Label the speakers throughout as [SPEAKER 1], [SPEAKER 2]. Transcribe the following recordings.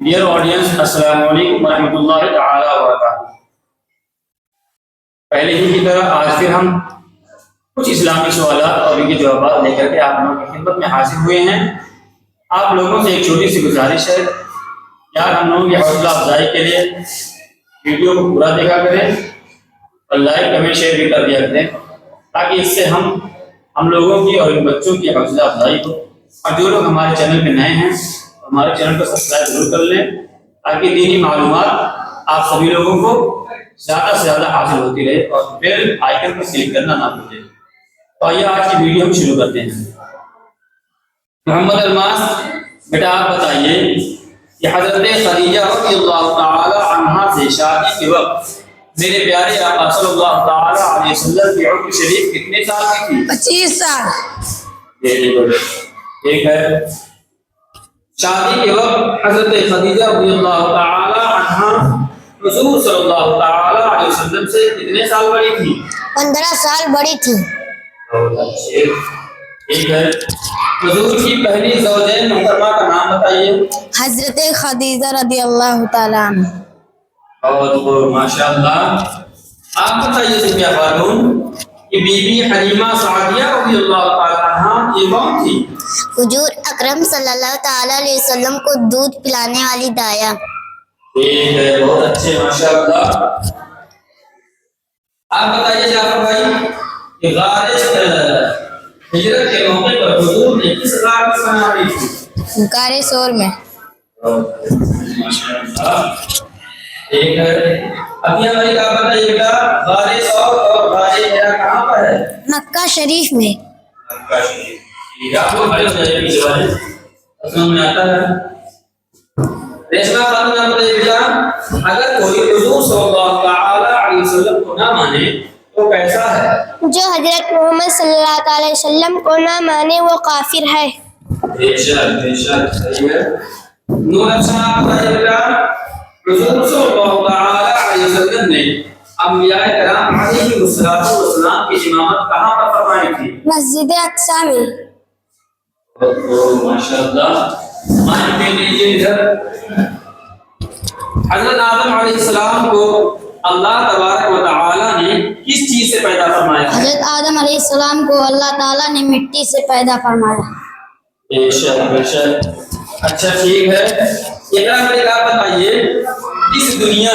[SPEAKER 1] Dear audience, السلام علیکم ورحمۃ اللہ تعالی وبرکاتہ۔ پہلے ہی کی طرح آج پھر ہم کچھ اسلامی سوالات اور ان کے جوابات لے کر کے آپ لوگوں کی خدمت میں حاضر ہوئے ہیں۔ آپ لوگوں سے ایک چھوٹی سی گزارش ہے، یار ہم لوگوں کی حوصلہ افزائی کے لیے ویڈیو کو پورا دیکھا کریں اور لائک کمنٹ شیئر بھی کر دیا کریں، تاکہ اس سے ہم لوگوں کی اور ان بچوں کی حوصلہ افزائی ہو۔ اور جو لوگ ہمارے چینل پہ نئے ہیں ہمارے چینل کو سبسکرائب ضرور کر لیں، تاکہ دینی معلومات آپ سبھی لوگوں کو زیادہ سے زیادہ حاصل ہوتی رہے اور بیل آئیکن پر کلک کرنا نہ بھولیں۔ تو آئیے آج کی ویڈیو ہم شروع کرتے ہیں۔ محمد الماس بیٹا آپ بتائیے کہ حضرت خدیجہ رضی اللہ تعالی عنہا سے شادی کے وقت میرے پیارے آقا صلی اللہ تعالی علیہ وسلم کی عمر شریف کتنے سال کی تھی؟
[SPEAKER 2] 25 سال۔
[SPEAKER 1] ایک ہے شادی کے وقت حضرت خدیجہ رضی اللہ تعالی عنہا حضور صلی اللہ تعالی علیہ وسلم سے کتنے سال بڑی تھی؟
[SPEAKER 2] 15 سال بڑی تھی۔
[SPEAKER 1] ایک ہے حضور کی پہلی زوجین محترمہ کا نام بتائیے۔
[SPEAKER 2] حضرت خدیجہ رضی اللہ تعالی عنہ۔
[SPEAKER 1] اور ماشاء اللہ، آپ بتائیے سمیہ خاتون کہ بی بی حلیمہ سعدیہ رضی اللہ تعالی عنہا یہ کون تھی؟
[SPEAKER 2] حضور اکرم صلی اللہ تعالی علیہ وسلم کو دودھ پلانے والی دایا۔
[SPEAKER 1] ٹھیک ہے، بہت اچھے ماشاء اللہ۔ آپ بتائیے جعفر بھائی کہ غار ہجرت کے موقع پر حضور نے کس غار میں پناہ لی تھی؟
[SPEAKER 2] غار ثور میں۔
[SPEAKER 1] ماشاء اللہ۔ ٹھیک ہے، ابھی بھائی آپ بتائیے بیٹا غار ثور اور غار ہرا کہاں پر ہے؟
[SPEAKER 2] مکہ شریف میں۔
[SPEAKER 1] مکہ شریف۔ ٹھیک ہے، آپ کو بھائی بتائیے پیچھے والے سمجھ میں آتا ہے؟ ریشمہ خاتون آپ بتائیے بیٹا اگر کوئی حضور صلی اللہ تعالی علیہ وسلم کو نہ مانے تو کیسا ہے؟
[SPEAKER 2] جو حضرت محمد صلی اللہ تعالی وسلم کو نہ مانے وہ کافر ہے۔
[SPEAKER 1] بے شک صحیح ہے۔ نور افسان آپ بتائیے بیٹا حضور صلی اللہ تعالی علیہ وسلم نے انبیاء کرام علیہ السلام کی امامت کہاں پر فرمائی تھی؟
[SPEAKER 2] مسجد اقصی میں۔
[SPEAKER 1] ماشاء اللہ۔ مائک دے دیجیے ادھر۔ حضرت آدم علیہ السلام کو اللہ تبارک و تعالی نے کس چیز سے پیدا فرمایا؟
[SPEAKER 2] حضرت آدم علیہ السلام کو اللہ تعالیٰ نے مٹی سے پیدا فرمایا۔
[SPEAKER 1] بے شک۔ اچھا ٹھیک ہے، اقرا میرے آپ بتائیے اس دنیا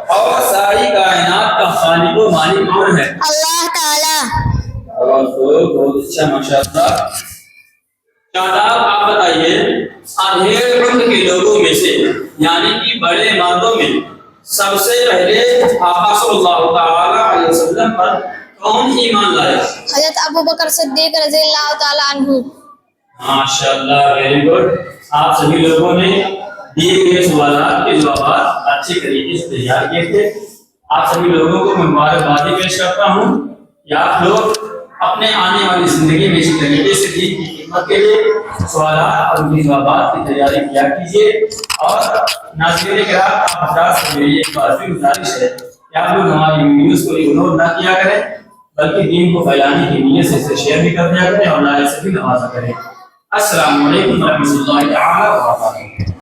[SPEAKER 1] اور ساری کائنات کا خالق و مالک کون ہے؟
[SPEAKER 2] اللہ تعالیٰ۔
[SPEAKER 1] بہت اچھا ماشاء اللہ۔ شاداب آپ بتائیے اندھیر عمر کے لوگوں میں سے یعنی کہ بڑے مردوں میں سب سے پہلے آقا صلی اللہ تعالی علیہ وسلم پر کون ایمان لایا؟
[SPEAKER 2] حضرت ابو بکر صدیق رضی اللہ تعالیٰ عنہ۔
[SPEAKER 1] ماشاء اللہ، ویری گڈ۔ آپ سبھی لوگوں نے دیے گئے سوالات کے جوابات اچھی طریقے سے تیار کیے تھے۔ آپ سبھی لوگوں کو مبارکبادی پیش کرتا ہوں کہ آپ لوگ اپنے آنے والی زندگی میں اسی طریقے سے دین کی خدمت کے لیے سوالات اور ان کے جوابات کی تیاری کیا کیجیے۔ اور ناظرین کرام، آپ حضرات سے میری ایک بازی گزارش ہے کہ آپ لوگ ہماری ویڈیوز کو اگنور نہ کیا کریں، بلکہ دین کو پھیلانے کی نیت سے اسے شیئر بھی کر دیا کریں اور لائک سے بھی نوازا کریں۔ السلام علیکم ورحمۃ اللہ تعالی وبرکاتہ۔